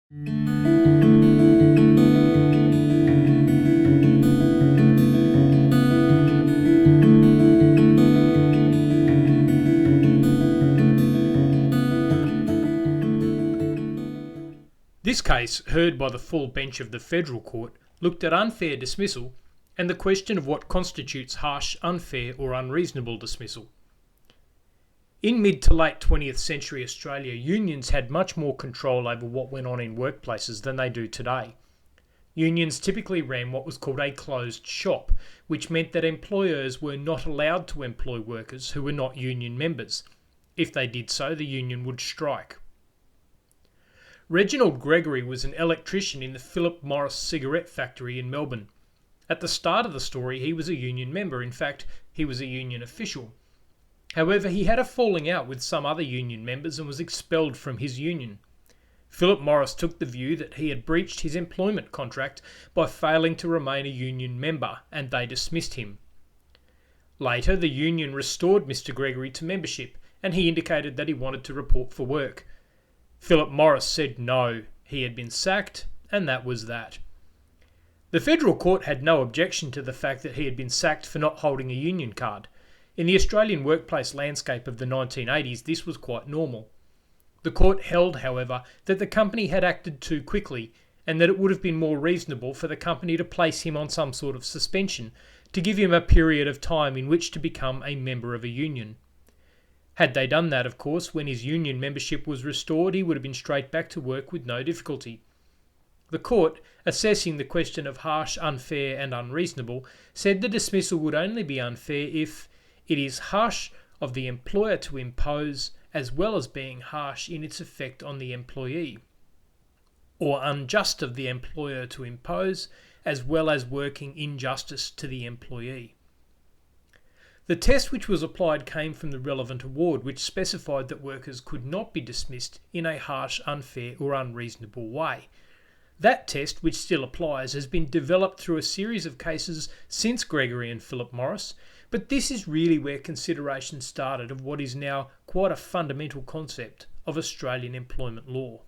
This case, heard by the full bench of the Federal Court, looked at unfair dismissal and the question of what constitutes harsh, unfair or unreasonable dismissal. In mid to late 20th century Australia, unions had much more control over what went on in workplaces than they do today. Unions typically ran what was called a closed shop, which meant that employers were not allowed to employ workers who were not union members. If they did so, the union would strike. Reginald Gregory was an electrician in the Philip Morris cigarette factory in Melbourne. At the start of the story, he was a union member. In fact, he was a union official. However, he had a falling out with some other union members and was expelled from his union. Philip Morris took the view that he had breached his employment contract by failing to remain a union member, and they dismissed him. Later, the union restored Mr. Gregory to membership, and he indicated that he wanted to report for work. Philip Morris said no, he had been sacked, and that was that. The Federal Court had no objection to the fact that he had been sacked for not holding a union card. In the Australian workplace landscape of the 1980s, this was quite normal. The court held, however, that the company had acted too quickly and that it would have been more reasonable for the company to place him on some sort of suspension to give him a period of time in which to become a member of a union. Had they done that, of course, when his union membership was restored, he would have been straight back to work with no difficulty. The court, assessing the question of harsh, unfair and unreasonable, said the dismissal would only be unfair if it is harsh of the employer to impose as well as being harsh in its effect on the employee, or unjust of the employer to impose as well as working injustice to the employee. The test which was applied came from the relevant award, which specified that workers could not be dismissed in a harsh, unfair or unreasonable way. That test, which still applies, has been developed through a series of cases since Gregory and Philip Morris, but this is really where consideration started of what is now quite a fundamental concept of Australian employment law.